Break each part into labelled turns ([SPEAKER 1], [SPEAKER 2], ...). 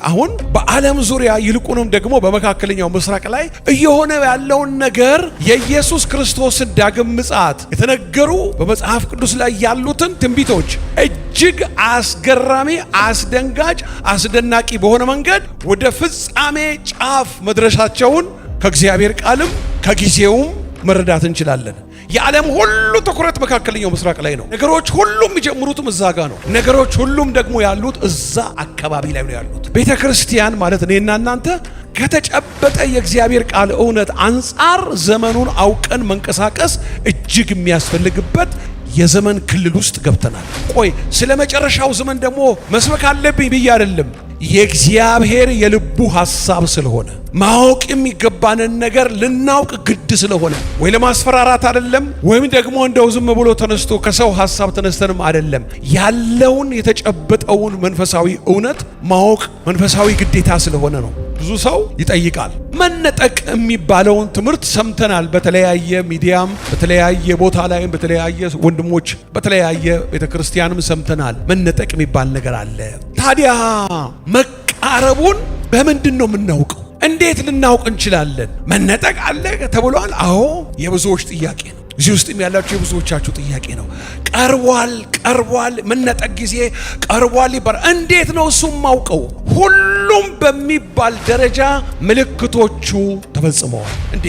[SPEAKER 1] አሁን በዓለም ዙሪያ ይልቁንም ደግሞ በመካከለኛው ምስራቅ ላይ እየሆነ ያለውን ነገር የኢየሱስ ክርስቶስን ዳግም ምጽአት የተነገሩ በመጽሐፍ ቅዱስ ላይ ያሉትን ትንቢቶች እጅግ አስገራሚ፣ አስደንጋጭ፣ አስደናቂ በሆነ መንገድ ወደ ፍጻሜ ጫፍ መድረሻቸውን ከእግዚአብሔር ቃልም ከጊዜውም መረዳት እንችላለን። የዓለም ሁሉ ትኩረት መካከለኛው ምስራቅ ላይ ነው። ነገሮች ሁሉም የሚጀምሩትም እዛ ጋር ነው። ነገሮች ሁሉም ደግሞ ያሉት እዛ አካባቢ ላይ ነው ያሉት። ቤተ ክርስቲያን ማለት እኔና እናንተ ከተጨበጠ የእግዚአብሔር ቃል እውነት አንጻር ዘመኑን አውቀን መንቀሳቀስ እጅግ የሚያስፈልግበት የዘመን ክልል ውስጥ ገብተናል። ቆይ ስለ መጨረሻው ዘመን ደግሞ መስበክ አለብኝ ብዬ አይደለም። የእግዚአብሔር የልቡ ሐሳብ ስለሆነ ማወቅ የሚገባንን ነገር ልናውቅ ግድ ስለሆነ ወይ ለማስፈራራት አይደለም፣ ወይም ደግሞ እንደው ዝም ብሎ ተነስቶ ከሰው ሐሳብ ተነስተንም አይደለም። ያለውን የተጨበጠውን መንፈሳዊ እውነት ማወቅ መንፈሳዊ ግዴታ ስለሆነ ነው። ብዙ ሰው ይጠይቃል። መነጠቅ የሚባለውን ትምህርት ሰምተናል። በተለያየ ሚዲያም፣ በተለያየ ቦታ ላይም፣ በተለያየ ወንድሞች፣ በተለያየ ቤተክርስቲያንም ሰምተናል። መነጠቅ የሚባል ነገር አለ። ታዲያ መቃረቡን በምንድን ነው የምናውቀው? እንዴት ልናውቅ እንችላለን? መነጠቅ አለ ተብሏል። አዎ፣ የብዙዎች ጥያቄ ነው። እዚህ ውስጥም ያላችሁ የብዙዎቻችሁ ጥያቄ ነው። ቀርቧል፣ መነጠቅ ጊዜ ቀርቧል ይባላል። እንዴት ነው እሱም ማውቀው? ሁሉም በሚባል ደረጃ ምልክቶቹ ተፈጽመዋል። እንዴ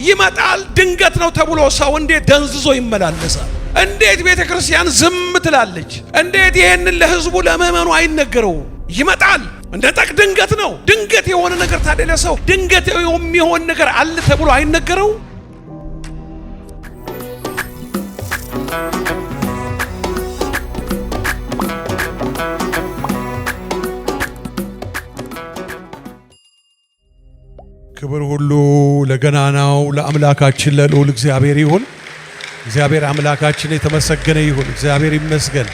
[SPEAKER 1] ይመጣል ድንገት ነው ተብሎ ሰው እንዴት ደንዝዞ ይመላለሳል? እንዴት ቤተ ክርስቲያን ዝም ትላለች? እንዴት ይሄንን ለሕዝቡ ለምእመኑ አይነገረው? ይመጣል መነጠቅ ድንገት ነው። ድንገት የሆነ ነገር ታደለ ሰው ድንገት የሚሆን ነገር አለ ተብሎ አይነገረው? ክብር ሁሉ ለገናናው ለአምላካችን ለልዑል እግዚአብሔር ይሁን። እግዚአብሔር አምላካችን የተመሰገነ ይሁን። እግዚአብሔር ይመስገን።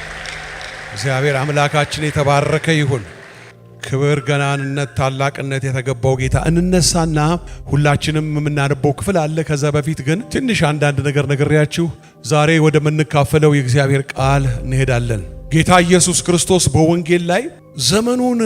[SPEAKER 1] እግዚአብሔር አምላካችን የተባረከ ይሁን። ክብር፣ ገናንነት፣ ታላቅነት የተገባው ጌታ እንነሳና ሁላችንም የምናነበው ክፍል አለ። ከዛ በፊት ግን ትንሽ አንዳንድ ነገር ነግሬያችሁ ዛሬ ወደ ምንካፈለው የእግዚአብሔር ቃል እንሄዳለን። ጌታ ኢየሱስ ክርስቶስ በወንጌል ላይ ዘመኑን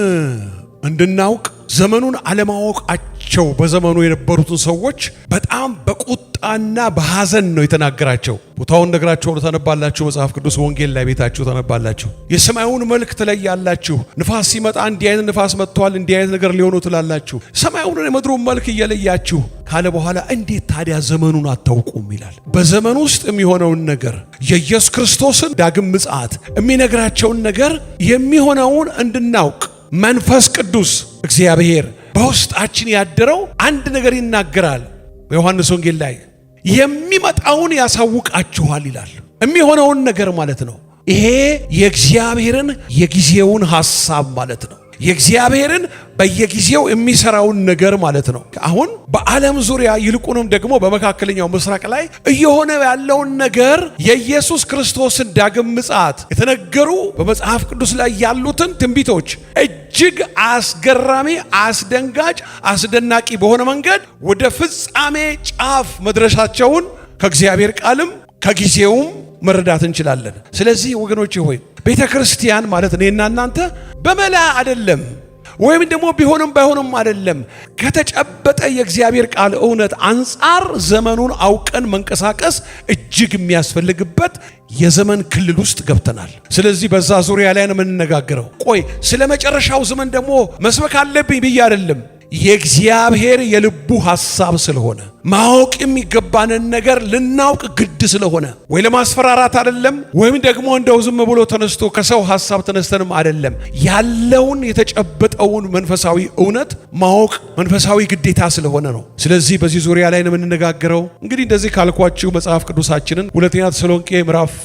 [SPEAKER 1] እንድናውቅ ዘመኑን አለማወቃቸው በዘመኑ የነበሩትን ሰዎች በጣም በቁጣና በሐዘን ነው የተናገራቸው። ቦታውን ነግራችሁ ተነባላችሁ። መጽሐፍ ቅዱስ ወንጌል ላይ ቤታችሁ ተነባላችሁ። የሰማዩን መልክ ትለያላችሁ። ንፋስ ሲመጣ እንዲህ አይነት ንፋስ መጥቷል፣ እንዲህ አይነት ነገር ሊሆኑ ትላላችሁ። ሰማዩን የምድሩን መልክ እየለያችሁ ካለ በኋላ እንዴት ታዲያ ዘመኑን አታውቁም ይላል። በዘመኑ ውስጥ የሚሆነውን ነገር የኢየሱስ ክርስቶስን ዳግም ምጽአት የሚነግራቸውን ነገር የሚሆነውን እንድናውቅ መንፈስ ቅዱስ እግዚአብሔር በውስጣችን ያደረው አንድ ነገር ይናገራል። በዮሐንስ ወንጌል ላይ የሚመጣውን ያሳውቃችኋል ይላል። የሚሆነውን ነገር ማለት ነው። ይሄ የእግዚአብሔርን የጊዜውን ሐሳብ ማለት ነው። የእግዚአብሔርን በየጊዜው የሚሰራውን ነገር ማለት ነው። አሁን በዓለም ዙሪያ ይልቁንም ደግሞ በመካከለኛው ምስራቅ ላይ እየሆነ ያለውን ነገር የኢየሱስ ክርስቶስን ዳግም ምጽአት የተነገሩ በመጽሐፍ ቅዱስ ላይ ያሉትን ትንቢቶች እጅግ አስገራሚ፣ አስደንጋጭ፣ አስደናቂ በሆነ መንገድ ወደ ፍጻሜ ጫፍ መድረሻቸውን ከእግዚአብሔር ቃልም ከጊዜውም መረዳት እንችላለን። ስለዚህ ወገኖቼ ሆይ ቤተ ክርስቲያን ማለት እኔና እናንተ በመላ አይደለም፣ ወይም ደግሞ ቢሆንም ባይሆንም አይደለም። ከተጨበጠ የእግዚአብሔር ቃል እውነት አንጻር ዘመኑን አውቀን መንቀሳቀስ እጅግ የሚያስፈልግበት የዘመን ክልል ውስጥ ገብተናል። ስለዚህ በዛ ዙሪያ ላይ ነው የምንነጋገረው። ቆይ ስለ መጨረሻው ዘመን ደግሞ መስበክ አለብኝ ብዬ አይደለም። የእግዚአብሔር የልቡ ሐሳብ ስለሆነ ማወቅ የሚገባንን ነገር ልናውቅ ግድ ስለሆነ ወይ ለማስፈራራት አይደለም፣ ወይም ደግሞ እንደው ዝም ብሎ ተነስቶ ከሰው ሐሳብ ተነስተንም አይደለም። ያለውን የተጨበጠውን መንፈሳዊ እውነት ማወቅ መንፈሳዊ ግዴታ ስለሆነ ነው። ስለዚህ በዚህ ዙሪያ ላይ ነው የምንነጋገረው። እንግዲህ እንደዚህ ካልኳችሁ መጽሐፍ ቅዱሳችንን ሁለተኛ ተሰሎንቄ ምዕራፍ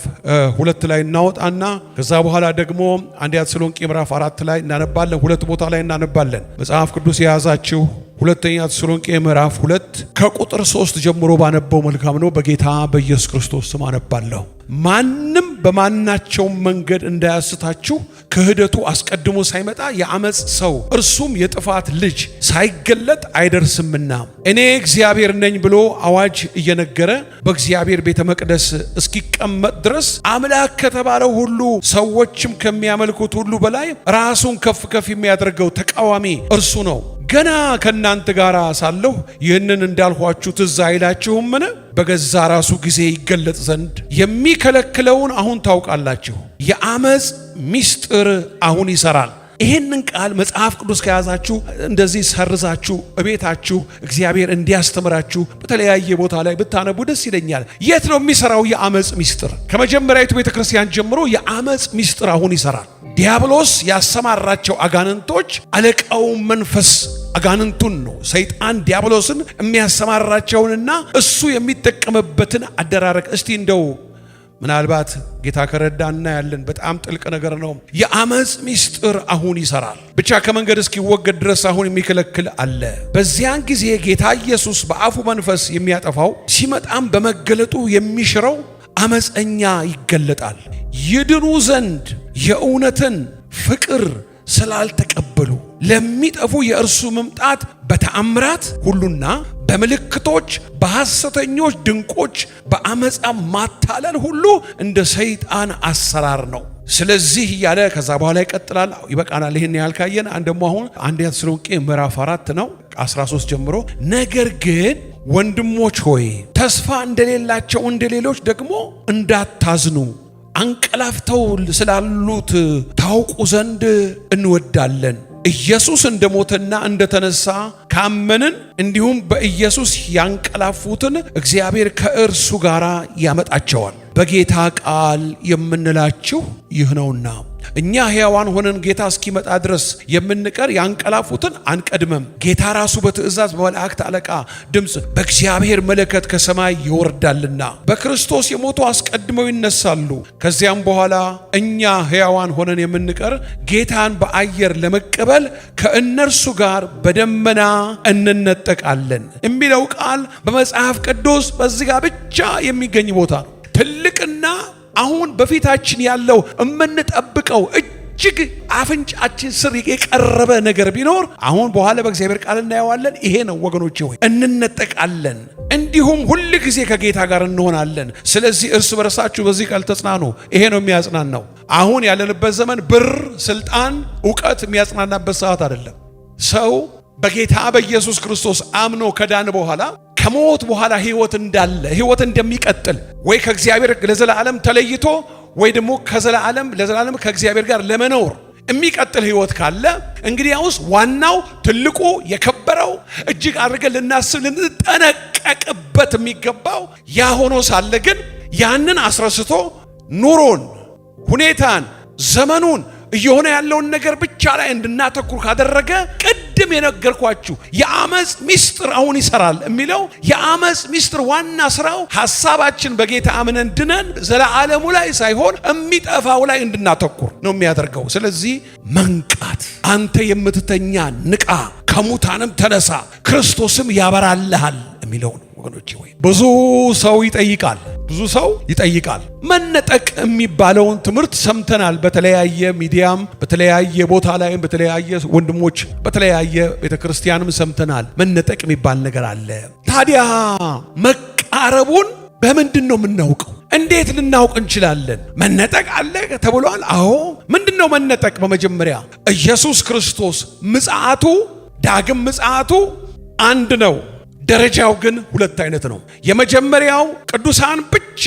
[SPEAKER 1] 2 ላይ እናወጣና ከዛ በኋላ ደግሞ አንደኛ ተሰሎንቄ ምዕራፍ 4 ላይ እናነባለን። ሁለት ቦታ ላይ እናነባለን። መጽሐፍ ቅዱስ የያዛችሁ ሁለተኛ ተሰሎንቄ ምዕራፍ 2 ከቁጥር 3 ጀምሮ ባነበው መልካም ነው። በጌታ በኢየሱስ ክርስቶስ ስም አነባለሁ። ማንም በማናቸው መንገድ እንዳያስታችሁ ክህደቱ አስቀድሞ ሳይመጣ የአመጽ ሰው እርሱም የጥፋት ልጅ ሳይገለጥ አይደርስምና እኔ እግዚአብሔር ነኝ ብሎ አዋጅ እየነገረ በእግዚአብሔር ቤተ መቅደስ እስኪቀመጥ ድረስ አምላክ ከተባለው ሁሉ ሰዎችም ከሚያመልኩት ሁሉ በላይ ራሱን ከፍ ከፍ የሚያደርገው ተቃዋሚ እርሱ ነው። ገና ከእናንተ ጋር ሳለሁ ይህንን እንዳልኋችሁ ትዝ አይላችሁምን? በገዛ ራሱ ጊዜ ይገለጥ ዘንድ የሚከለክለውን አሁን ታውቃላችሁ። የአመጽ ምስጢር አሁን ይሰራል። ይህንን ቃል መጽሐፍ ቅዱስ ከያዛችሁ እንደዚህ ሰርዛችሁ እቤታችሁ እግዚአብሔር እንዲያስተምራችሁ በተለያየ ቦታ ላይ ብታነቡ ደስ ይለኛል። የት ነው የሚሰራው የአመጽ ምስጢር? ከመጀመሪያዊቱ ቤተክርስቲያን ጀምሮ የአመጽ ምስጢር አሁን ይሰራል። ዲያብሎስ ያሰማራቸው አጋንንቶች አለቃው መንፈስ አጋንንቱን ነው። ሰይጣን ዲያብሎስን የሚያሰማራቸውንና እሱ የሚጠቀምበትን አደራረግ እስቲ እንደው ምናልባት ጌታ ከረዳና ያለን በጣም ጥልቅ ነገር ነው። የአመጽ ምስጢር አሁን ይሰራል። ብቻ ከመንገድ እስኪወገድ ድረስ አሁን የሚከለክል አለ። በዚያን ጊዜ ጌታ ኢየሱስ በአፉ መንፈስ የሚያጠፋው ሲመጣም በመገለጡ የሚሽረው አመፀኛ ይገለጣል። ይድኑ ዘንድ የእውነትን ፍቅር ስላልተቀበሉ ለሚጠፉ የእርሱ መምጣት በተአምራት ሁሉና በምልክቶች በሐሰተኞች ድንቆች በአመፃ ማታለል ሁሉ እንደ ሰይጣን አሰራር ነው። ስለዚህ እያለ ከዛ በኋላ ይቀጥላል። ይበቃናል። ይሄን ያህል ካየን ደግሞ አሁን አንደኛ ተሰሎንቄ ምዕራፍ 4 ነው 13 ጀምሮ ነገር ግን ወንድሞች ሆይ ተስፋ እንደሌላቸው እንደሌሎች ደግሞ እንዳታዝኑ አንቀላፍተው ስላሉት ታውቁ ዘንድ እንወዳለን። ኢየሱስ እንደሞተና እንደተነሳ ካመንን እንዲሁም በኢየሱስ ያንቀላፉትን እግዚአብሔር ከእርሱ ጋር ያመጣቸዋል። በጌታ ቃል የምንላችሁ ይህ ነውና እኛ ሕያዋን ሆነን ጌታ እስኪመጣ ድረስ የምንቀር ያንቀላፉትን አንቀድመም። ጌታ ራሱ በትእዛዝ በመላእክት አለቃ ድምፅ በእግዚአብሔር መለከት ከሰማይ ይወርዳልና በክርስቶስ የሞቱ አስቀድመው ይነሳሉ። ከዚያም በኋላ እኛ ሕያዋን ሆነን የምንቀር ጌታን በአየር ለመቀበል ከእነርሱ ጋር በደመና እንነጠቃለን የሚለው ቃል በመጽሐፍ ቅዱስ በዚህ ጋር ብቻ የሚገኝ ቦታ ነው። ትልቅና አሁን በፊታችን ያለው የምንጠብቀው እጅግ አፍንጫችን ስር የቀረበ ነገር ቢኖር አሁን በኋላ በእግዚአብሔር ቃል እናየዋለን። ይሄ ነው ወገኖቼ ሆይ እንነጠቃለን፣ እንዲሁም ሁል ጊዜ ከጌታ ጋር እንሆናለን። ስለዚህ እርስ በርሳችሁ በዚህ ቃል ተጽናኑ። ይሄ ነው የሚያጽናናው። አሁን ያለንበት ዘመን ብር፣ ስልጣን፣ ዕውቀት የሚያጽናናበት ሰዓት አይደለም። ሰው በጌታ በኢየሱስ ክርስቶስ አምኖ ከዳን በኋላ ከሞት በኋላ ህይወት እንዳለ ህይወት እንደሚቀጥል ወይ ከእግዚአብሔር ለዘላለም ተለይቶ ወይ ደግሞ ከዘላለም ለዘላለም ከእግዚአብሔር ጋር ለመኖር የሚቀጥል ህይወት ካለ እንግዲያውስ ዋናው ትልቁ የከበረው እጅግ አድርገን ልናስብ ልንጠነቀቅበት የሚገባው ያ ሆኖ ሳለ ግን ያንን አስረስቶ ኑሮን፣ ሁኔታን፣ ዘመኑን እየሆነ ያለውን ነገር ብቻ ላይ እንድናተኩር ካደረገ ቅድም የነገርኳችሁ የአመጽ ምስጢር አሁን ይሰራል የሚለው የአመጽ ምስጢር ዋና ስራው ሐሳባችን በጌታ አምነን ድነን ዘላለሙ ላይ ሳይሆን የሚጠፋው ላይ እንድናተኩር ነው የሚያደርገው። ስለዚህ መንቃት፣ አንተ የምትተኛ ንቃ፣ ከሙታንም ተነሳ፣ ክርስቶስም ያበራልሃል የሚለው ነው። ወገኖቼ ወይ ብዙ ሰው ይጠይቃል። መነጠቅ የሚባለውን ትምህርት ሰምተናል። በተለያየ ሚዲያም በተለያየ ቦታ ላይ በተለያየ ወንድሞች በተለያየ ቤተክርስቲያንም ሰምተናል። መነጠቅ የሚባል ነገር አለ። ታዲያ መቃረቡን በምንድን ነው የምናውቀው? እንዴት ልናውቅ እንችላለን? መነጠቅ አለ ተብሏል። አዎ። ምንድነው መነጠቅ? በመጀመሪያ ኢየሱስ ክርስቶስ ምጽአቱ ዳግም ምጽአቱ አንድ ነው። ደረጃው ግን ሁለት አይነት ነው። የመጀመሪያው ቅዱሳን ብቻ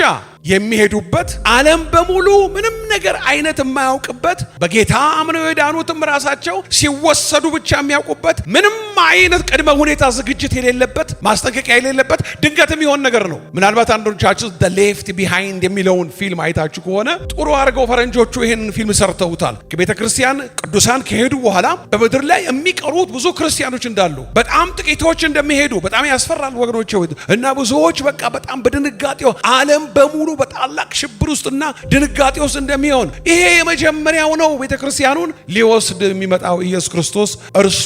[SPEAKER 1] የሚሄዱበት ዓለም በሙሉ ምንም ነገር አይነት የማያውቅበት በጌታ አምነው የዳኑትም ራሳቸው ሲወሰዱ ብቻ የሚያውቁበት ምንም አይነት ቅድመ ሁኔታ ዝግጅት የሌለበት ማስጠንቀቂያ የሌለበት ድንገትም ይሆን ነገር ነው። ምናልባት አንዶቻችሁ The Left Behind የሚለውን ፊልም አይታችሁ ከሆነ ጥሩ አድርገው ፈረንጆቹ ይሄንን ፊልም ሰርተውታል። ከቤተ ክርስቲያን ቅዱሳን ከሄዱ በኋላ በምድር ላይ የሚቀሩት ብዙ ክርስቲያኖች እንዳሉ፣ በጣም ጥቂቶች እንደሚሄዱ በጣም ያስፈራል ወገኖች። እና ብዙዎች በቃ በጣም በድንጋጤው ዓለም በሙሉ በታላቅ ሽብር ውስጥና ድንጋጤ ውስጥ እንደሚሆን ይሄ የመጀመሪያው ነው። ቤተክርስቲያኑን ሊወስድ የሚመጣው ኢየሱስ ክርስቶስ እርሱ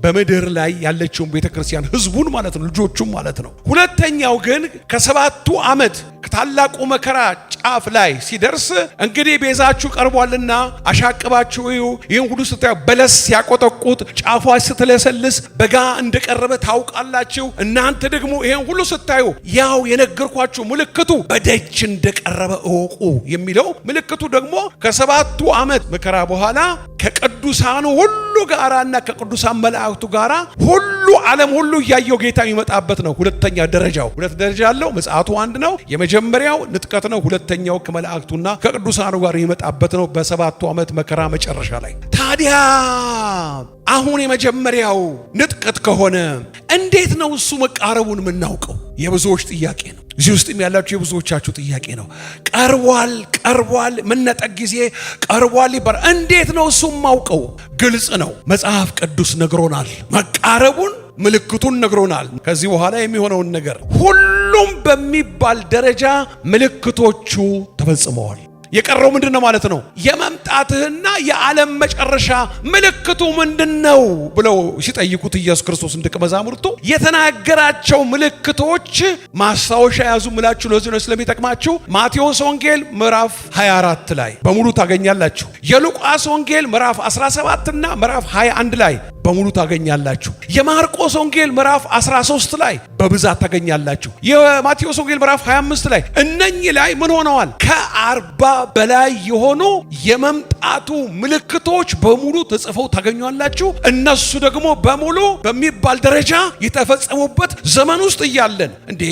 [SPEAKER 1] በምድር ላይ ያለችውን ቤተክርስቲያን ህዝቡን ማለት ነው፣ ልጆቹም ማለት ነው። ሁለተኛው ግን ከሰባቱ ዓመት ከታላቁ መከራ ጫፍ ላይ ሲደርስ እንግዲህ ቤዛችሁ ቀርቧልና አሻቅባችሁ እዩ። ይህን ሁሉ ስታዩ በለስ ሲያቆጠቁጥ ጫፏ ስትለሰልስ በጋ እንደቀረበ ታውቃላችሁ። እናንተ ደግሞ ይህን ሁሉ ስታዩ ያው የነገርኳችሁ ምልክቱ በደጅ እንደቀረበ እወቁ የሚለው ምልክቱ ደግሞ ከሰባቱ ዓመት መከራ በኋላ ከቅዱሳኑ ሁሉ ጋራና ከቅዱሳን መላእክቱ ጋራ ሁሉ ዓለም ሁሉ እያየው ጌታ የሚመጣበት ነው። ሁለተኛ ደረጃው ሁለት ደረጃ አለው። ምጽአቱ አንድ ነው። የመጀመሪያው ንጥቀት ነው። ሁለተኛው ከመላእክቱና ከቅዱሳኑ ጋር የሚመጣበት ነው በሰባቱ ዓመት መከራ መጨረሻ ላይ። ታዲያ አሁን የመጀመሪያው ንጥቀት ከሆነ እንዴት ነው እሱ መቃረቡን የምናውቀው? የብዙዎች ጥያቄ ነው። እዚህ ውስጥም ያላችሁ የብዙዎቻችሁ ጥያቄ ነው። ቀርቧል መነጠቅ ጊዜ ቀርቧል ይባላል። እንዴት ነው እሱ ማውቀው? ግልጽ ነው። መጽሐፍ ቅዱስ ነግሮናል። መቃረቡን ምልክቱን ነግሮናል። ከዚህ በኋላ የሚሆነውን ነገር ሁሉም በሚባል ደረጃ ምልክቶቹ ተፈጽመዋል። የቀረው ምንድነው ማለት ነው? የመምጣትህና የዓለም መጨረሻ ምልክቱ ምንድነው ብለው ሲጠይቁት ኢየሱስ ክርስቶስ ደቀ መዛሙርቱ የተናገራቸው ምልክቶች ማስታወሻ ያዙ ምላችሁ ለዚህ ነው ስለሚጠቅማችሁ። ማቴዎስ ወንጌል ምዕራፍ 24 ላይ በሙሉ ታገኛላችሁ። የሉቃስ ወንጌል ምዕራፍ 17 እና ምዕራፍ 21 ላይ በሙሉ ታገኛላችሁ። የማርቆስ ወንጌል ምዕራፍ 13 ላይ በብዛት ታገኛላችሁ። የማቴዎስ ወንጌል ምዕራፍ 25 ላይ እነኚህ ላይ ምን ሆነዋል? ከ40 በላይ የሆኑ የመምጣቱ ምልክቶች በሙሉ ተጽፈው ታገኛላችሁ። እነሱ ደግሞ በሙሉ በሚባል ደረጃ የተፈጸሙበት ዘመን ውስጥ እያለን እንዴ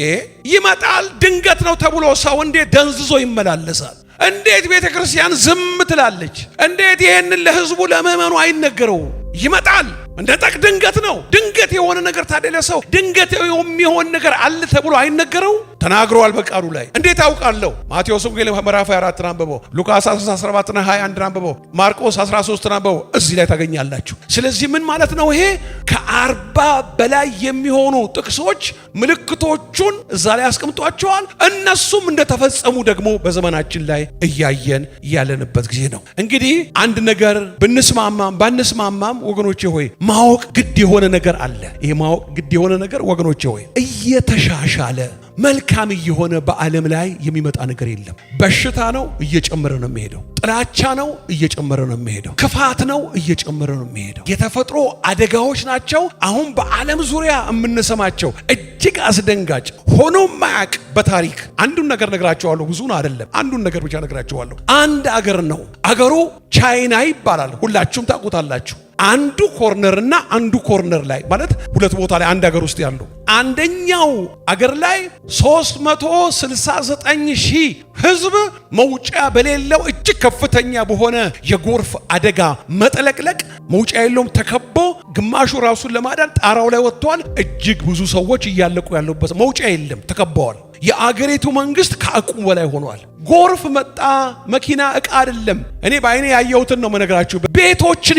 [SPEAKER 1] ይመጣል ድንገት ነው ተብሎ ሰው እንዴት ደንዝዞ ይመላለሳል? እንዴት ቤተክርስቲያን ዝም ትላለች? እንዴት ይሄንን ለህዝቡ ለምዕመኑ አይነገረው? ይመጣል እንደ ጠቅ ድንገት ነው። ድንገት የሆነ ነገር ታደለ ሰው ድንገት የሚሆን ነገር አለ ተብሎ አይነገረው? ተናግሯል በቃሉ ላይ። እንዴት አውቃለሁ? ማቴዎስ ወንጌል ምዕራፍ 24 አንብበው፣ ሉቃስ 17 እና 21 አንብበው፣ ማርቆስ 13 አንብበው፣ እዚህ ላይ ታገኛላችሁ። ስለዚህ ምን ማለት ነው? ይሄ ከ40 በላይ የሚሆኑ ጥቅሶች ምልክቶቹን እዛ ላይ አስቀምጧቸዋል። እነሱም እንደተፈጸሙ ደግሞ በዘመናችን ላይ እያየን ያለንበት ጊዜ ነው። እንግዲህ አንድ ነገር ብንስማማም ባንስማማም ወገኖቼ ሆይ ማወቅ ግድ የሆነ ነገር አለ። ይሄ ማወቅ ግድ የሆነ ነገር ወገኖቼ ሆይ እየተሻሻለ መልካም እየሆነ በዓለም ላይ የሚመጣ ነገር የለም። በሽታ ነው እየጨመረ ነው የሚሄደው። ጥላቻ ነው እየጨመረ ነው የሚሄደው። ክፋት ነው እየጨመረ ነው የሚሄደው። የተፈጥሮ አደጋዎች ናቸው አሁን በዓለም ዙሪያ የምንሰማቸው እጅግ አስደንጋጭ ሆኖ ማያቅ በታሪክ አንዱን ነገር ነግራቸዋለሁ። ብዙውን አይደለም፣ አንዱን ነገር ብቻ ነግራቸዋለሁ። አንድ አገር ነው። አገሩ ቻይና ይባላል። ሁላችሁም ታውቁታላችሁ። አንዱ ኮርነርና አንዱ ኮርነር ላይ ማለት ሁለት ቦታ ላይ አንድ አገር ውስጥ ያለው አንደኛው አገር ላይ 369,000 ህዝብ መውጫ በሌለው እጅግ ከፍተኛ በሆነ የጎርፍ አደጋ መጥለቅለቅ መውጫ የለውም። ተከቦ ግማሹ ራሱን ለማዳን ጣራው ላይ ወጥቷል። እጅግ ብዙ ሰዎች እያለቁ ያሉበት መውጫ የለም፣ ተከበዋል። የአገሪቱ መንግስት ከአቅሙ በላይ ሆኗል። ጎርፍ መጣ። መኪና ዕቃ አይደለም። እኔ በአይኔ ያየሁትን ነው መነግራችሁ። ቤቶችን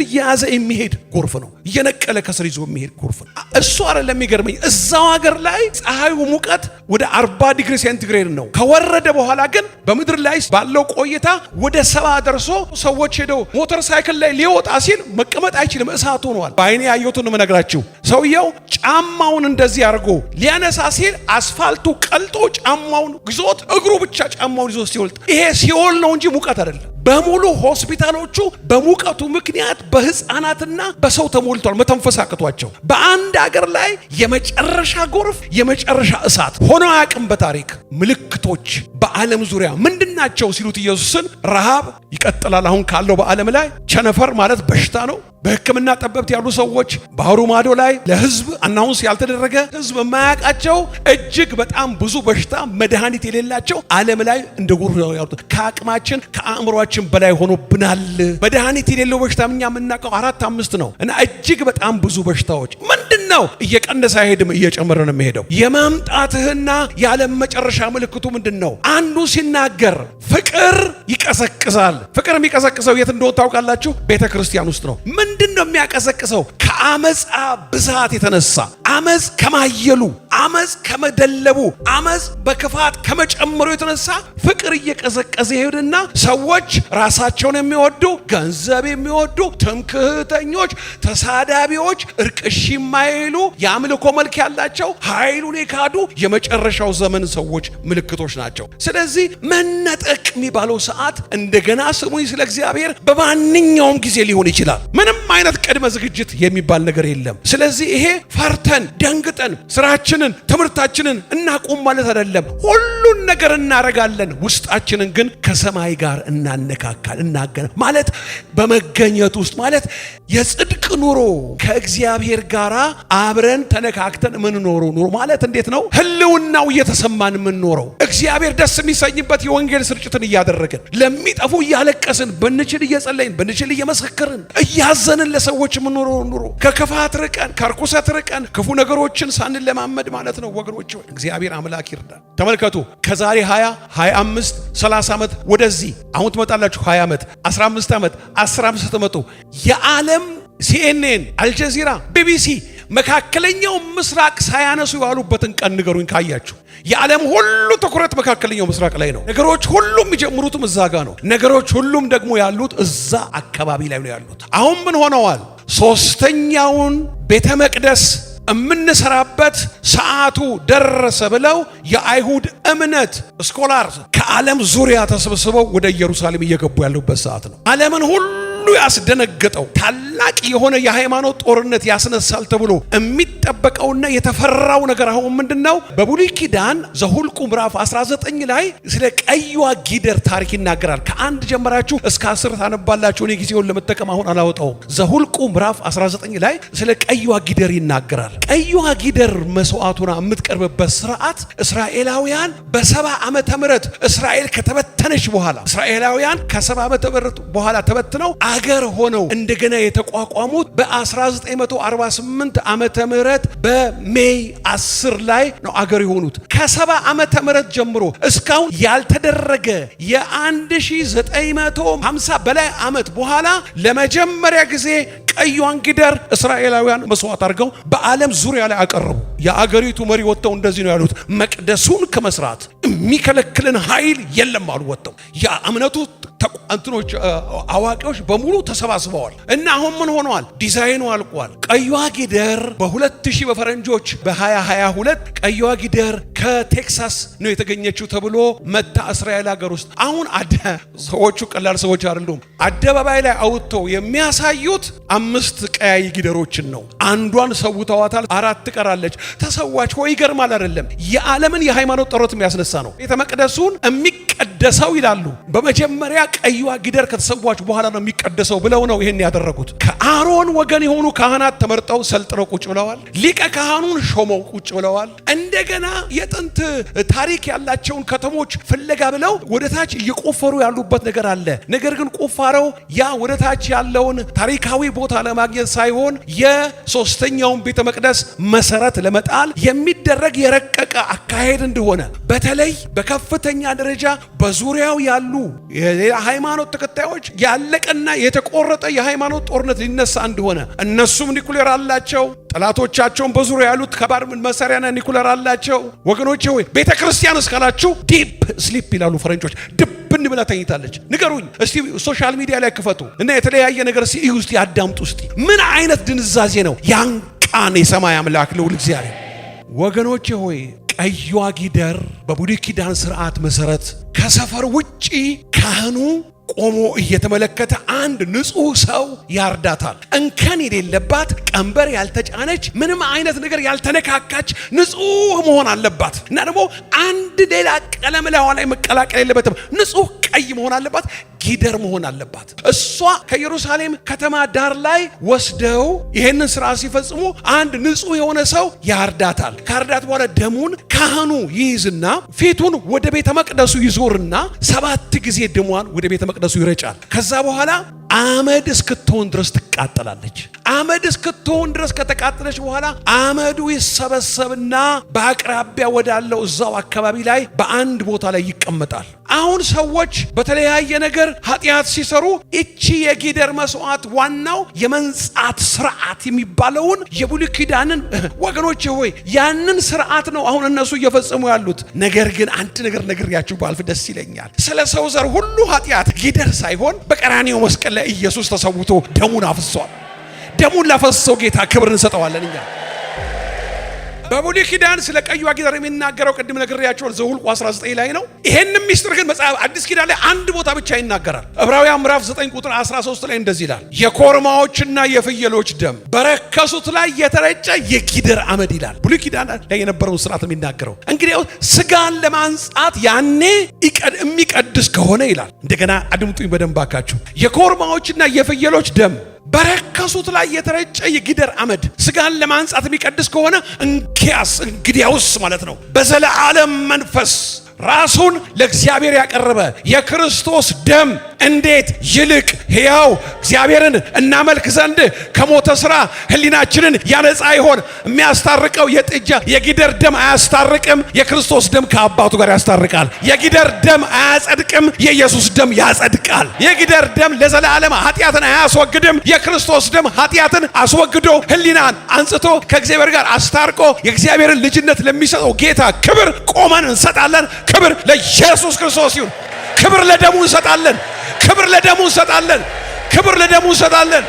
[SPEAKER 1] እየያዘ የሚሄድ ጎርፍ ነው። እየነቀለ ከስር ይዞ የሚሄድ ጎርፍ ነው። እሱ አይደለም የሚገርመኝ፣ እዛው ሀገር ላይ ፀሐዩ ሙቀት ወደ 40 ዲግሪ ሴንቲግሬድ ነው። ከወረደ በኋላ ግን በምድር ላይ ባለው ቆይታ ወደ 70 ደርሶ ሰዎች ሄደው ሞተር ሳይክል ላይ ሊወጣ ሲል መቀመጥ አይችልም፣ እሳት ሆኗል። በአይኔ ያየሁትን ነው መነግራችሁ። ሰውየው ጫማውን እንደዚህ አድርጎ ሊያነሳ ሲል አስፋልቱ ቀልጦ ጫማውን ግዞት እግሩ ብቻ ጫማውን ይዞ ሲወልጥ፣ ይሄ ሲኦል ነው እንጂ ሙቀት አይደለም። በሙሉ ሆስፒታሎቹ በሙቀቱ ምክንያት በህፃናትና በሰው ተሞልቷል። መተንፈስ አቅቷቸው በአንድ ሀገር ላይ የመጨረሻ ጎርፍ የመጨረሻ እሳት ሆኖ አያውቅም በታሪክ። ምልክቶች በዓለም ዙሪያ ምንድናቸው ሲሉት ኢየሱስን ረሃብ ይቀጥላል። አሁን ካለው በዓለም ላይ ቸነፈር ማለት በሽታ ነው። በሕክምና ጠበብት ያሉ ሰዎች ባህሩ ማዶ ላይ ለህዝብ አናውንስ ያልተደረገ ህዝብ የማያውቃቸው እጅግ በጣም ብዙ በሽታ መድኃኒት የሌላቸው ዓለም ላይ እንደ ጎርፍ ያወጡት ከአቅማችን ከአእምሯችን በላይ ሆኖብናል። መድኃኒት የሌለው በሽታ እኛ የምናውቀው 4-5 ነው እና እጅግ በጣም ብዙ በሽታዎች ምንድነው? እየቀነሰ አይሄድም፣ እየጨመረ ነው የሚሄደው። የመምጣትህና የዓለም መጨረሻ ምልክቱ ምንድነው? አንዱ ሲናገር ፍቅር ይቀሰቅሳል። ፍቅር የሚቀሰቅሰው የት እንደሆነ ታውቃላችሁ? ቤተ ክርስቲያን ውስጥ ነው። ምንድነው የሚያቀሰቅሰው? ከአመፃ ብዛት የተነሳ አመፅ ከማየሉ አመፅ አመጽ ከመደለቡ አመጽ በክፋት ከመጨመሩ የተነሳ ፍቅር እየቀዘቀዘ ይሄድና ሰዎች ራሳቸውን የሚወዱ ገንዘብ የሚወዱ ትምክህተኞች፣ ተሳዳቢዎች፣ እርቅሽ የማይሉ የአምልኮ መልክ ያላቸው ኃይሉን የካዱ የመጨረሻው ዘመን ሰዎች ምልክቶች ናቸው። ስለዚህ መነጠቅ የሚባለው ሰዓት እንደገና ስሙኝ ስለ እግዚአብሔር በማንኛውም ጊዜ ሊሆን ይችላል። ምንም አይነት ቅድመ ዝግጅት የሚባል ነገር የለም። ስለዚህ ይሄ ፈርተን ደንግጠን ስራችንን ትምህርታችንን እናቁም ማለት አይደለም። ሁሉን ነገር እናረጋለን። ውስጣችንን ግን ከሰማይ ጋር እናነካካል እናገና ማለት በመገኘት ውስጥ ማለት የጽድቅ ኑሮ ከእግዚአብሔር ጋር አብረን ተነካክተን የምንኖረው ኑሮ ማለት እንዴት ነው? ህልውናው እየተሰማን የምንኖረው እግዚአብሔር ደስ የሚሰኝበት የወንጌል ስርጭትን እያደረግን ለሚጠፉ እያለቀስን ብንችል እየጸለይን ብንችል እየመሰከርን እያዘንን ለሰዎች የምንኖረው ኑሮ ከክፋት ርቀን ከርኩሰት ርቀን ክፉ ነገሮችን ሳንለማመድ ማለት ነው። ወገኖች እግዚአብሔር አምላክ ይርዳል። ተመልከቱ ከዛሬ 20 25 30 ዓመት ወደዚህ አሁን ትመጣላችሁ 20 ዓመት 15 ዓመት 15 ተመጡ የዓለም CNN አልጀዚራ BBC መካከለኛው ምስራቅ ሳያነሱ ያሉበትን ቀን ንገሩኝ ካያችሁ። የዓለም ሁሉ ትኩረት መካከለኛው ምስራቅ ላይ ነው። ነገሮች ሁሉም የሚጀምሩትም እዛ ጋር ነው። ነገሮች ሁሉም ደግሞ ያሉት እዛ አካባቢ ላይ ነው ያሉት። አሁን ምን ሆነዋል? ሶስተኛውን ቤተ መቅደስ የምንሰራበት ሰዓቱ ደረሰ ብለው የአይሁድ እምነት ስኮላርስ ከዓለም ዙሪያ ተሰብስበው ወደ ኢየሩሳሌም እየገቡ ያሉበት ሰዓት ነው። ዓለምን ሁሉ ያስደነገጠው ታላቅ የሆነ የሃይማኖት ጦርነት ያስነሳል ተብሎ የሚጠበቀውና የተፈራው ነገር አሁን ምንድነው? በብሉይ ኪዳን ዘሁልቁ ምዕራፍ 19 ላይ ስለ ቀይዋ ጊደር ታሪክ ይናገራል። ከአንድ ጀምራችሁ እስከ 10 ታነባላችሁ። እኔ ጊዜውን ለመጠቀም አሁን አላወጣውም። ዘሁልቁ ምዕራፍ 19 ላይ ስለ ቀይዋ ጊደር ይናገራል። ቀይዋ ጊደር መስዋዕቱና የምትቀርብበት ስርዓት እስራኤላውያን በ70 ዓመተ ምህረት እስራኤል ከተበተነች በኋላ እስራኤላውያን ከ70 ዓመተ ምህረት በኋላ ተበትነው አገር ሆነው እንደገና የተቋቋሙት በ1948 ዓመተ ምህረት በሜይ 10 ላይ ነው አገር የሆኑት። ከ70 ዓመተ ምህረት ጀምሮ እስካሁን ያልተደረገ የ1950 በላይ ዓመት በኋላ ለመጀመሪያ ጊዜ ቀይዋን ጊደር እስራኤላውያን መስዋዕት አድርገው በዓለም ዙሪያ ላይ አቀረቡ። የአገሪቱ መሪ ወጥተው እንደዚህ ነው ያሉት፣ መቅደሱን ከመስራት የሚከለክልን ኃይል የለም አሉ። ወጥተው የእምነቱ እንትኖች አዋቂዎች በሙሉ ተሰባስበዋል እና አሁን ምን ሆነዋል? ዲዛይኑ አልቋል። ቀይዋ ጊደር በ2000 በፈረንጆች በ2022 ቀይዋ ጊደር ከቴክሳስ ነው የተገኘችው ተብሎ መታ እስራኤል ሀገር ውስጥ አሁን ሰዎቹ ቀላል ሰዎች አይደሉም። አደባባይ ላይ አውጥተው የሚያሳዩት 5 ቀያይ ጊደሮችን ነው። አንዷን ሰውተዋታል፣ 4 ትቀራለች። ተሰዋች ወይ ይገርማል አይደለም? የዓለምን የሃይማኖት ጦርነት የሚያስነሳ ነው። ቤተ መቅደሱን የሚቀደሰው ይላሉ በመጀመሪያ ቀይዋ ጊደር ከተሰዋች በኋላ ነው የሚቀደሰው ብለው ነው ይሄን ያደረጉት። ከአሮን ወገን የሆኑ ካህናት ተመርጠው ሰልጥነው ቁጭ ብለዋል። ሊቀ ካህኑን ሾመው ቁጭ ብለዋል። እንደገና የጥንት ታሪክ ያላቸውን ከተሞች ፍለጋ ብለው ወደታች እየቆፈሩ ያሉበት ነገር አለ። ነገር ግን ቆፋረው ያ ወደታች ያለውን ታሪካዊ ቦታ ለማግኘት ሳይሆን የሶስተኛውን ቤተ መቅደስ መሰረት ለመጣል የሚደረግ የረቀቀ አካሄድ እንደሆነ በተለይ በከፍተኛ ደረጃ በዙሪያው ያሉ ሃይማኖት ተከታዮች ያለቀና የተቆረጠ የሃይማኖት ጦርነት ሊነሳ እንደሆነ እነሱም ኒኩሌር አላቸው። ጠላቶቻቸውን በዙሪያ ያሉት ከባድ መሳሪያና ኒኩሌር አላቸው። ወገኖቼ ሆይ ቤተክርስቲያን እስካላችሁ ዲፕ ስሊፕ ይላሉ ፈረንጆች። ድብን ብላ ተኝታለች። ንገሩኝ እስቲ ሶሻል ሚዲያ ላይ ክፈቱ እና የተለያየ ነገር ሲዩ እስቲ አዳምጡ እስቲ። ምን አይነት ድንዛዜ ነው? ያንቃን የሰማይ አምላክ ልዑል እግዚአብሔር። ወገኖቼ ሆይ ቀይዋ ጊደር በብሉይ ኪዳን ስርዓት መሰረት ከሰፈር ውጪ ካህኑ ቆሞ እየተመለከተ አንድ ንጹህ ሰው ያርዳታል። እንከን የሌለባት ቀንበር ያልተጫነች ምንም አይነት ነገር ያልተነካካች ንጹህ መሆን አለባት እና ደግሞ አንድ ሌላ ቀለም ላይ መቀላቀል የለበትም። ንጹህ ቀይ መሆን አለባት። ጊደር መሆን አለባት። እሷ ከኢየሩሳሌም ከተማ ዳር ላይ ወስደው ይሄንን ስራ ሲፈጽሙ አንድ ንጹህ የሆነ ሰው ያርዳታል። ካርዳት በኋላ ደሙን ካህኑ ይይዝና ፊቱን ወደ ቤተ መቅደሱ ይዞርና 7 ጊዜ ደሟን ወደ ቤተ መቅደሱ ይረጫል። ከዛ በኋላ አመድ እስክትሆን ድረስ ትቃጠላለች። አመድ እስክትሆን ድረስ ከተቃጠለች በኋላ አመዱ ይሰበሰብና በአቅራቢያ ወዳለው እዛው አካባቢ ላይ በአንድ ቦታ ላይ ይቀመጣል። አሁን ሰዎች በተለያየ ነገር ኃጢአት ሲሰሩ እቺ የጊደር መስዋዕት ዋናው የመንጻት ስርዓት የሚባለውን የብሉይ ኪዳንን ወገኖቼ ሆይ ያንን ስርዓት ነው አሁን እነሱ እየፈጸሙ ያሉት። ነገር ግን አንድ ነገር ነግሬያችሁ ባልፍ ደስ ይለኛል። ስለ ሰው ዘር ሁሉ ኃጢአት ጊደር ሳይሆን በቀራንዮ መስቀል ላይ ኢየሱስ ተሰውቶ ደሙን አፍሷል። ደሙን ላፈሰው ጌታ ክብር እንሰጠዋለን እኛ። በብሉይ ኪዳን ስለ ቀዩዋ ጊደር የሚናገረው ቅድም ነግሬያችኋል ዘኍልቍ 19 ላይ ነው። ይሄንን ሚስጥር ግን መጽሐፍ አዲስ ኪዳን ላይ አንድ ቦታ ብቻ ይናገራል። ዕብራውያን ምዕራፍ 9 ቁጥር 13 ላይ እንደዚህ ይላል፣ የኮርማዎችና የፍየሎች ደም በረከሱት ላይ የተረጨ የጊደር አመድ ይላል። ብሉይ ኪዳን ላይ የነበረውን ስርዓት የሚናገረው እንግዲህ ስጋን ለማንጻት ያኔ የሚቀድስ ከሆነ ይላል። እንደገና አድምጡኝ በደንብ አካችሁ። የኮርማዎችና የፍየሎች ደም በረከሱት ላይ የተረጨ የጊደር አመድ ስጋን ለማንጻት የሚቀድስ ከሆነ እንግዲያውስ ማለት ነው በዘላለም መንፈስ ራሱን ለእግዚአብሔር ያቀረበ የክርስቶስ ደም እንዴት ይልቅ ሕያው እግዚአብሔርን እናመልክ ዘንድ ከሞተ ሥራ ሕሊናችንን ያነጻ ይሆን። የሚያስታርቀው የጥጃ የጊደር ደም አያስታርቅም። የክርስቶስ ደም ከአባቱ ጋር ያስታርቃል። የጊደር ደም አያጸድቅም። የኢየሱስ ደም ያጸድቃል። የጊደር ደም ለዘላለም ኃጢአትን አያስወግድም። የክርስቶስ ደም ኃጢአትን አስወግዶ ሕሊናን አንጽቶ ከእግዚአብሔር ጋር አስታርቆ የእግዚአብሔርን ልጅነት ለሚሰጠው ጌታ ክብር ቆመን እንሰጣለን። ክብር ለኢየሱስ ክርስቶስ ይሁን። ክብር ለደሙ እንሰጣለን። ክብር ለደሙ እንሰጣለን። ክብር ለደሙ እንሰጣለን።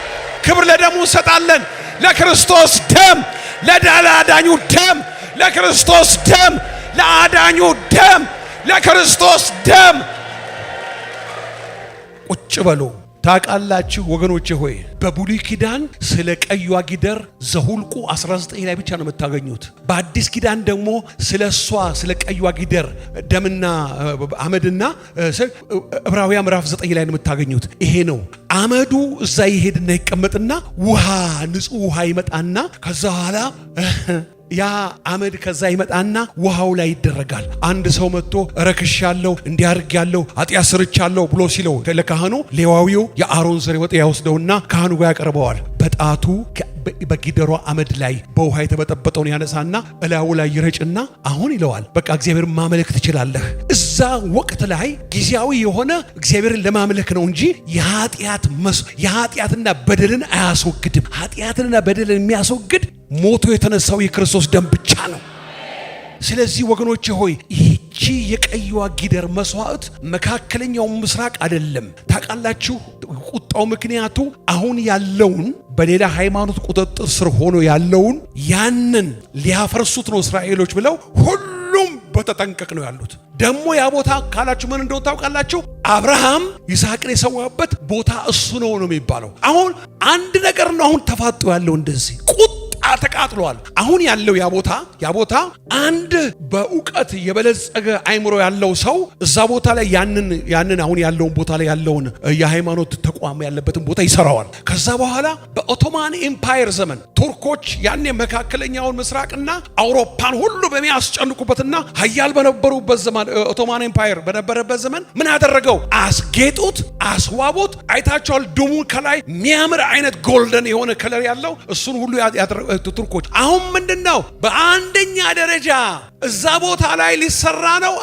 [SPEAKER 1] ክብር ለደሙ እንሰጣለን። ለክርስቶስ ደም፣ ለአዳኙ ደም፣ ለክርስቶስ ደም፣ ለአዳኙ ደም፣ ለክርስቶስ ደም። ቁጭ በሉ። ታውቃላችሁ ወገኖቼ ሆይ በብሉይ ኪዳን ስለ ቀዩዋ ጊደር ዘኍልቍ 19 ላይ ብቻ ነው የምታገኙት። በአዲስ ኪዳን ደግሞ ስለ እሷ ስለ ቀዩዋ ጊደር ደምና አመድና ዕብራውያን ምዕራፍ 9 ላይ ነው የምታገኙት። ይሄ ነው አመዱ እዛ ይሄድና ይቀመጥና ውሃ ንጹህ ውሃ ይመጣና ከዛ በኋላ ያ አመድ ከዛ ይመጣና ውሃው ላይ ይደረጋል። አንድ ሰው መጥቶ ረክሻለሁ እንዲያርጋለሁ ኃጢአት ሰርቻለሁ ብሎ ሲለው ለካህኑ ሌዋዊው የአሮን ዘር ያወስደውና ካህኑ ጋር ያቀርበዋል። በጣቱ በጊደሯ አመድ ላይ በውሃ የተበጠበጠውን ያነሳና እላዩ ላይ ይረጭና አሁን ይለዋል በቃ እግዚአብሔርን ማምለክ ትችላለህ። እዛ ወቅት ላይ ጊዜያዊ የሆነ እግዚአብሔርን ለማምለክ ነው እንጂ የኃጢአትና በደልን አያስወግድም። ኃጢአትና በደልን የሚያስወግድ ሞቶ የተነሳው የክርስቶስ ደም ብቻ ነው። ስለዚህ ወገኖቼ ሆይ ይህቺ የቀዩዋ ጊደር መስዋዕት መካከለኛው ምስራቅ አይደለም። ታውቃላችሁ ቁጣው ምክንያቱ አሁን ያለውን በሌላ ሃይማኖት ቁጥጥር ስር ሆኖ ያለውን ያንን ሊያፈርሱት ነው እስራኤሎች ብለው ሁሉም በተጠንቀቅ ነው ያሉት። ደግሞ ያ ቦታ ካላችሁ ምን እንደሆነ ታውቃላችሁ? አብርሃም ይስሐቅን የሰዋበት ቦታ እሱ ነው የሚባለው። አሁን አንድ ነገር ነው አሁን ተፋጦ ያለው እንደዚህ ተቃጥሏል። አሁን ያለው ያ ቦታ አንድ በእውቀት የበለጸገ አይምሮ ያለው ሰው እዛ ቦታ ላይ ያንን አሁን ያለውን ቦታ ላይ ያለውን የሃይማኖት ተቋም ያለበትን ቦታ ይሰራዋል። ከዛ በኋላ በኦቶማን ኤምፓየር ዘመን ቱርኮች ያኔ መካከለኛውን ምስራቅና አውሮፓን ሁሉ በሚያስጨንቁበትና ኃያል በነበሩበት ዘመን ኦቶማን ኤምፓየር በነበረበት ዘመን ምን አደረገው? አስጌጡት፣ አስዋቡት። አይታቸዋል። ደሙ ከላይ የሚያምር አይነት ጎልደን የሆነ ከለር ያለው እሱን ሁሉ ቱርኮች አሁን ምንድነው በአንደኛ ደረጃ እዛ ቦታ ላይ ሊሰራ ነው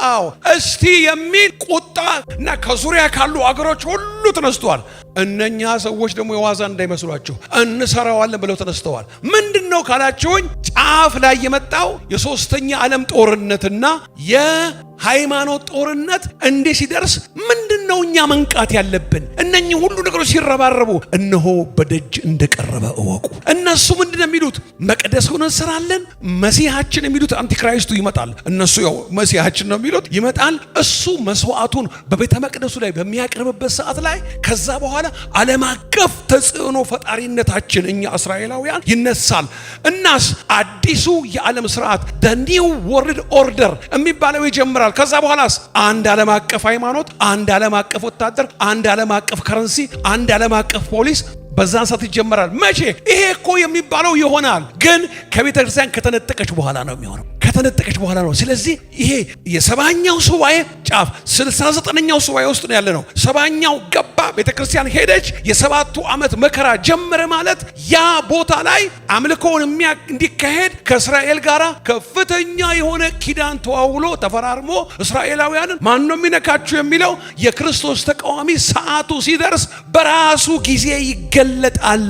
[SPEAKER 1] እስቲ የሚል ቁጣ እና ከዙሪያ ካሉ አገሮች ሁሉ ተነስተዋል። እነኛ ሰዎች ደግሞ የዋዛ እንዳይመስሏችሁ እንሰራዋለን ብለው ተነስተዋል። ምንድነው ካላችሁኝ ጫፍ ላይ የመጣው የሶስተኛ ዓለም ጦርነትና የሃይማኖት ጦርነት እንዲህ ሲደርስ ምንድነው እኛ መንቃት ያለብን? እነኚህ ሁሉ ነገሮች ሲረባረቡ እነሆ በደጅ እንደቀረበ እወቁ። እነሱ ምንድነው የሚሉት? መቅደሱን እንሰራለን። መሲሐችን የሚሉት አንቲክራይስቱ ይመጣል። እነሱ ያው መሲሐችን ነው የሚሉት ይመጣል። እሱ መስዋዕቱን በቤተ መቅደሱ ላይ በሚያቀርብበት ሰዓት ላይ ከዛ በኋላ ዓለም አቀፍ ተጽዕኖ ፈጣሪነታችን እኛ እስራኤላውያን ይነሳል። እናስ አዲሱ የዓለም ስርዓት the new world order የሚባለው ይጀምራል። ከዛ በኋላስ አንድ ዓለም አቀፍ ሃይማኖት፣ አንድ ዓለም አቀፍ ወታደር፣ አንድ ዓለም አቀፍ ከረንሲ፣ አንድ ዓለም አቀፍ ፖሊስ በዛን ሰዓት ይጀምራል። መቼ? ይሄ እኮ የሚባለው ይሆናል፣ ግን ከቤተ ክርስቲያን ከተነጠቀች በኋላ ነው የሚሆነው። ከተነጠቀች በኋላ ነው። ስለዚህ ይሄ የ70ኛው ሱባኤ ጫፍ 69ኛው ሱባኤ ውስጥ ነው ያለነው። 70ኛው ገባ፣ ቤተክርስቲያን ሄደች፣ የ7ቱ ዓመት መከራ ጀመረ ማለት ያ ቦታ ላይ አምልኮውን እንዲካሄድ ከእስራኤል ጋር ከፍተኛ የሆነ ኪዳን ተዋውሎ ተፈራርሞ እስራኤላውያንን ማን ነው የሚነካችሁ የሚለው የክርስቶስ ተቃዋሚ ሰዓቱ ሲደርስ በራሱ ጊዜ ይገለጣል።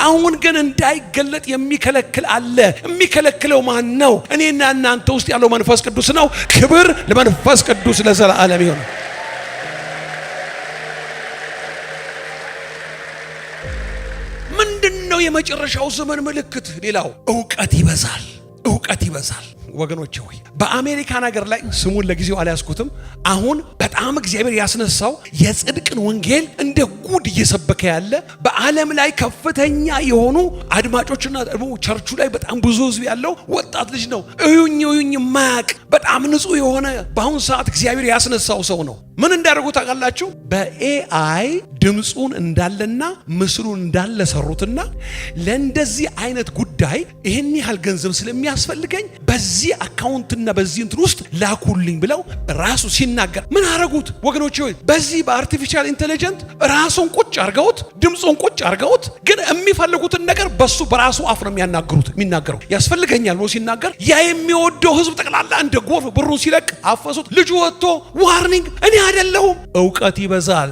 [SPEAKER 1] አሁን ግን እንዳይገለጥ የሚከለክል አለ። የሚከለክለው ማን ነው? እኔና እናንተ ውስጥ ያለው መንፈስ ቅዱስ ነው። ክብር ለመንፈስ ቅዱስ ለዘላለም ይሁን። ምንድነው የመጨረሻው ዘመን ምልክት? ሌላው ዕውቀት ይበዛል። ዕውቀት ይበዛል። ወገኖቼ ሆይ በአሜሪካን ሀገር ላይ ስሙን ለጊዜው አልያዝኩትም። አሁን በጣም እግዚአብሔር ያስነሳው የጽድቅን ወንጌል እንደ ጉድ እየሰበከ ያለ በዓለም ላይ ከፍተኛ የሆኑ አድማጮችና ደግሞ ቸርቹ ላይ በጣም ብዙ ሕዝብ ያለው ወጣት ልጅ ነው። እዩኝ ማያቅ በጣም ንጹህ የሆነ በአሁን ሰዓት እግዚአብሔር ያስነሳው ሰው ነው። ምን እንዳደረጉ ታውቃላችሁ? በኤአይ ድምፁን እንዳለና ምስሉን እንዳለ ሰሩትና ለእንደዚህ አይነት ጉዳይ ይህን ያህል ገንዘብ ስለሚያስፈልገኝ በዚህ አካውንትና በዚህ እንትን ውስጥ ላኩልኝ ብለው ራሱ ሲናገር ምን አረጉት? ወገኖች ሆይ በዚህ በአርቲፊሻል ኢንተለጀንት ራሱን ቁጭ አርገውት ድምፁን ቁጭ አርገውት ግን የሚፈልጉትን ነገር በሱ በራሱ አፍ ነው የሚናገረው። ያስፈልገኛል ብሎ ሲናገር ያ የሚወደው ህዝብ ጠቅላላ እንደ ጎርፍ ብሩን ሲለቅ አፈሱት። ልጁ ወጥቶ ዋርኒንግ እኔ አይደለሁም። ዕውቀት ይበዛል።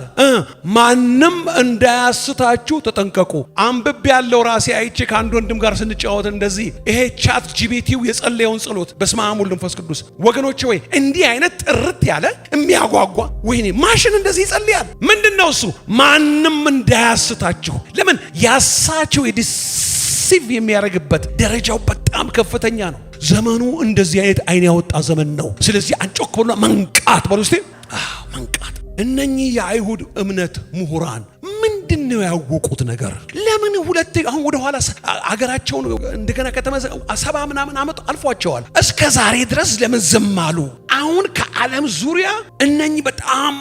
[SPEAKER 1] ማንም እንዳያስታችሁ ተጠንቀቁ። አንብቤ ያለው ራሴ አይቼ ከአንድ ወንድም ጋር ስንጫወት እንደዚህ ይሄ ቻት ጂፒቲው የጸለየውን ጸሎት በስመ አብ ወወልድ ወመንፈስ ቅዱስ። ወገኖቼ ወይ እንዲህ አይነት ጥርት ያለ የሚያጓጓ ወይኔ ማሽን እንደዚህ ይጸልያል። ምንድነው እሱ? ማንም እንዳያስታችሁ። ለምን ያሳችሁ የዲሲቭ የሚያደርግበት ደረጃው በጣም ከፍተኛ ነው። ዘመኑ እንደዚህ አይነት አይን ያወጣ ዘመን ነው። ስለዚህ አንጮክ ብሎ መንቃት በሉ እስቲ። መንቃት። እነኚህ የአይሁድ እምነት ምሁራን ምንድነው ያወቁት ነገር? ለምን ሁለት አሁን ወደ ኋላ አገራቸውን እንደገና ከተመዘ 70 ምናምን ዓመት አልፏቸዋል። እስከ ዛሬ ድረስ ለምን ዝም አሉ? አሁን ከዓለም ዙሪያ እነኚህ በጣም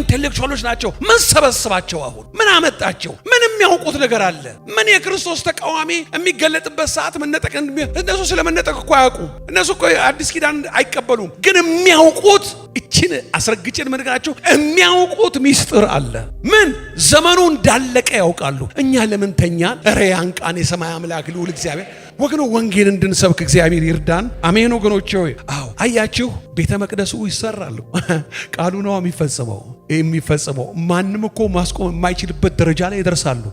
[SPEAKER 1] ኢንቴሌክቹዋሎች ናቸው። ምን ሰበስባቸው? አሁን ምን አመጣቸው? ምን የሚያውቁት ነገር አለ? ምን የክርስቶስ ተቃዋሚ የሚገለጥበት ሰዓት መነጠቅ እነሱ ስለመነጠቅ እኮ አያውቁም። እነሱ እኮ አዲስ ኪዳን አይቀበሉም። ግን የሚያውቁት እቺን አስረግጬን ምንግራችሁ የሚያውቁት ሚስጥር አለ። ምን ዘመኑ እንዳለቀ ያውቃሉ። እኛ ለምን ተኛን? እረ ያንቃን የሰማይ አምላክ ልዑል እግዚአብሔር። ወገኖ ወንጌል እንድንሰብክ እግዚአብሔር ይርዳን። አሜን ወገኖቼ ሆይ። አዎ አያችሁ፣ ቤተ መቅደሱ ይሰራሉ። ቃሉ ነው የሚፈጸመው። ማንም እኮ ማስቆም የማይችልበት ደረጃ ላይ ይደርሳሉ።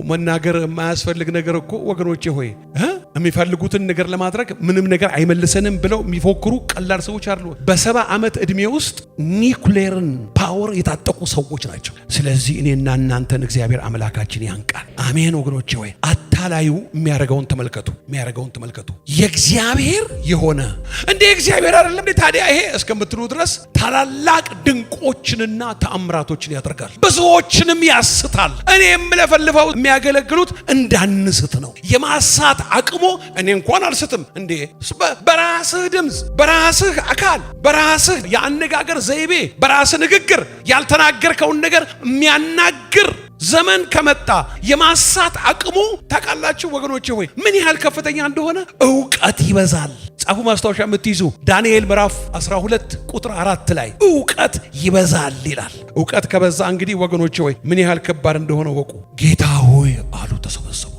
[SPEAKER 1] መናገር የማያስፈልግ ነገር እኮ ወገኖቼ ሆይ የሚፈልጉትን ነገር ለማድረግ ምንም ነገር አይመልሰንም ብለው የሚፎክሩ ቀላል ሰዎች አሉ። በ70 ዓመት ዕድሜ ውስጥ ኒውክሌርን ፓወር የታጠቁ ሰዎች ናቸው። ስለዚህ እኔና እናንተን እግዚአብሔር አምላካችን ያንቃል። አሜን ወገኖቼ ሆይ። አታላዩ የሚያደርገውን ተመልከቱ። የእግዚአብሔር የሆነ እንደ እግዚአብሔር አይደለም እንዴ ታዲያ ይሄ እስከምትሉ ድረስ ታላላቅ ድንቆችንና ተአምራቶችን ያደርጋል። ብዙዎችንም ያስታል። እኔ የምለፈልፈው የሚያገለግሉት እንዳንስት ነው። የማሳት አቅሙ እኔ እንኳን አልስትም እንዴ። በራስህ ድምፅ፣ በራስህ አካል፣ በራስህ የአነጋገር ዘይቤ፣ በራስህ ንግግር ያልተናገርከውን ነገር የሚያናግር ዘመን ከመጣ የማሳት አቅሙ ታውቃላችሁ ወገኖቼ ሆይ ምን ያህል ከፍተኛ እንደሆነ። ዕውቀት ይበዛል። ጻፉ ማስታወሻ የምትይዙ ዳንኤል ምዕራፍ 12 ቁጥር 4 ላይ ዕውቀት ይበዛል ይላል። ዕውቀት ከበዛ እንግዲህ ወገኖቼ ሆይ ምን ያህል ከባድ እንደሆነ ወቁ። ጌታ ሆይ አሉ ተሰበሰቡ።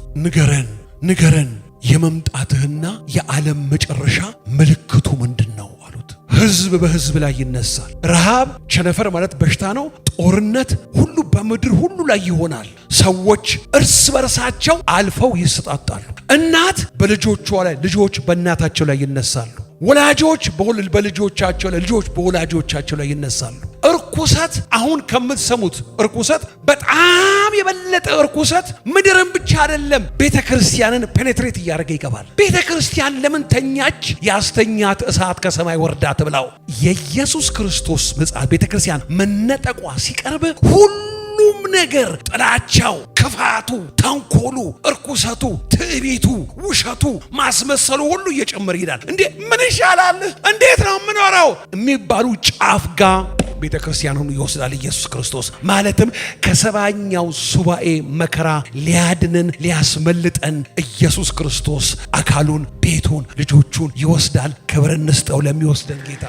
[SPEAKER 1] ንገረን የመምጣትህና የዓለም መጨረሻ ምልክቱ ምንድን ነው አሉት። ሕዝብ በሕዝብ ላይ ይነሳል። ረሃብ፣ ቸነፈር ማለት በሽታ ነው። ጦርነት ሁሉ በምድር ሁሉ ላይ ይሆናል። ሰዎች እርስ በርሳቸው አልፈው ይሰጣጣሉ። እናት በልጆቿ ላይ፣ ልጆች በእናታቸው ላይ ይነሳሉ። ወላጆች በልጆቻቸው ላይ፣ ልጆች በወላጆቻቸው ላይ ይነሳሉ። እርኩሰት አሁን ከምትሰሙት እርኩሰት በጣም የበለጠ እርኩሰት ምድርን ብቻ አይደለም ቤተክርስቲያንን ፔኔትሬት እያደረገ ይገባል። ቤተክርስቲያን ለምን ተኛች? ያስተኛት እሳት ከሰማይ ወርዳ ትብላው። የኢየሱስ ክርስቶስ ምጽአት ቤተክርስቲያን መነጠቋ ሲቀርብ ሁሉም ነገር ጥላቻው፣ ክፋቱ፣ ተንኮሉ፣ እርኩሰቱ፣ ትዕቢቱ፣ ውሸቱ፣ ማስመሰሉ ሁሉ እየጨመረ ይሄዳል። እንዴ ምን ይሻላል? እንዴት ነው የምኖረው የሚባሉ ጫፍ ጋር ቤተክርስቲያኑን ይወስዳል ኢየሱስ ክርስቶስ። ማለትም ከሰባኛው ሱባኤ መከራ ሊያድነን ሊያስመልጠን ኢየሱስ ክርስቶስ አካሉን፣ ቤቱን፣ ልጆቹን ይወስዳል። ክብር እንስጠው ለሚወስደን ጌታ።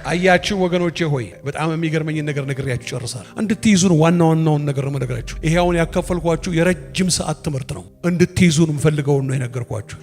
[SPEAKER 1] አያችሁ ወገኖቼ ሆይ በጣም የሚገርመኝ ነገር ነግሬያችሁ ጨርሳለሁ። እንድትይዙን ዋናውን ነገር ነው የምነግራችሁ። ይሄ አሁን ያከፈልኳችሁ የረጅም ሰዓት ትምህርት ነው። እንድትይዙን የምፈልገውን ነው የነገርኳችሁ።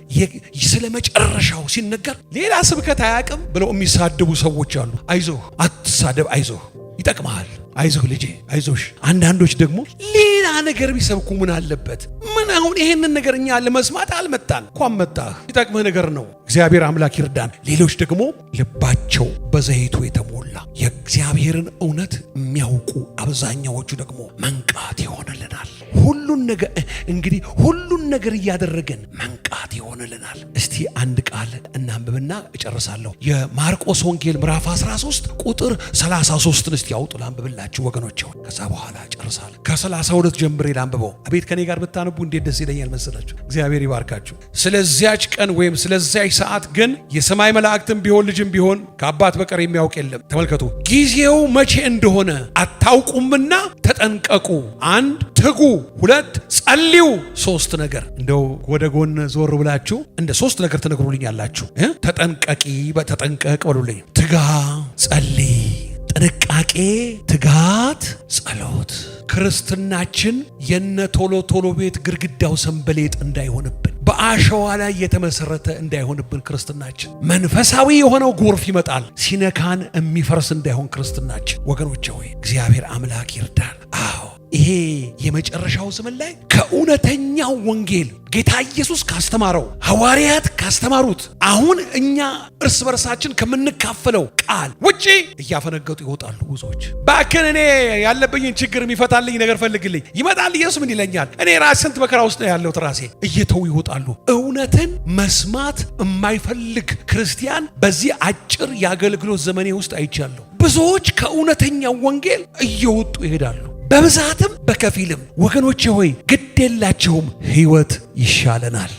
[SPEAKER 1] ስለ መጨረሻው ሲነገር ሌላ ስብከት አያውቅም ብለው የሚሳደቡ ሰዎች አሉ። አይዞህ አትሳደብ፣ አይዞህ ይጠቅምሃል፣ አይዞህ ልጄ፣ አይዞሽ። አንዳንዶች ደግሞ ሌላ ነገር ቢሰብኩ ምን አለበት? ምን አሁን ይሄንን ነገር እኛ ለመስማት አልመጣን። እንኳን መጣህ፣ ይጠቅምህ ነገር ነው። እግዚአብሔር አምላክ ይርዳን። ሌሎች ደግሞ ልባቸው በዘይቱ የተሞላ የእግዚአብሔርን እውነት የሚያውቁ አብዛኛዎቹ ደግሞ መንቃት ይሆንልናል። ሁሉን ነገር እያደረገን መንቃት ይሆንልናል። እስቲ አንድ ቃል እናንብብና እጨርሳለሁ። የማርቆስ ወንጌል ምዕራፍ 13 ቁጥር 33 እስቲ ያውጡ ላንብብላችሁ ወገኖቼ። ከዛ በኋላ እጨርሳለሁ። ከ32 ጀምሬ ላንብበው። አቤት ከኔ ጋር ብታነቡ እንዴት ደስ ይለኛል መሰላችሁ። እግዚአብሔር ይባርካችሁ። ስለዚያች ቀን ወይም ስለዚያች ሰዓት ግን የሰማይ መላእክትም ቢሆን ልጅም ቢሆን ከአባት በቀር የሚያውቅ የለም። ተመልከቱ፣ ጊዜው መቼ እንደሆነ አታውቁምና ተጠንቀቁ። 1 ትጉ፣ 2 ጸልዩ። 3 ነገር እንደው ወደ ጎን ዞር ብላችሁ እንደ 3 ነገር ትነግሩልኛላችሁ። ተጠንቀቂ፣ በተጠንቀቅ በሉልኝ። ትጋ፣ ጸልይ፣ ጥንቃቄ፣ ትጋት፣ ጸሎት። ክርስትናችን የነ ቶሎ ቤት ግድግዳው ሰንበሌጥ እንዳይሆንብን፣ በአሸዋ ላይ የተመሰረተ እንዳይሆንብን ክርስትናችን። መንፈሳዊ የሆነው ጎርፍ ይመጣል ሲነካን የሚፈርስ እንዳይሆን ክርስትናችን። ወገኖቼ ሆይ እግዚአብሔር አምላክ ይርዳን። አዎ ይሄ የመጨረሻው ዘመን ላይ ከእውነተኛው ወንጌል ጌታ ኢየሱስ ካስተማረው ሐዋርያት ካስተማሩት አሁን እኛ እርስ በርሳችን ከምንካፈለው ቃል ውጪ እያፈነገጡ ይወጣሉ ብዙዎች። ባክን እኔ ያለብኝን ችግር የሚፈታልኝ ነገር ፈልግልኝ። ይመጣል ኢየሱስ ምን ይለኛል? እኔ ራሴ ስንት መከራ ውስጥ ነው ያለሁት ራሴ። እየተው ይወጣሉ። እውነትን መስማት የማይፈልግ ክርስቲያን በዚህ አጭር የአገልግሎት ዘመኔ ውስጥ አይቻለሁ። ብዙዎች ከእውነተኛው ወንጌል እየወጡ ይሄዳሉ፣ በብዛትም በከፊልም። ወገኖቼ ሆይ ግድ የላቸውም፣ ሕይወት ይሻለናል።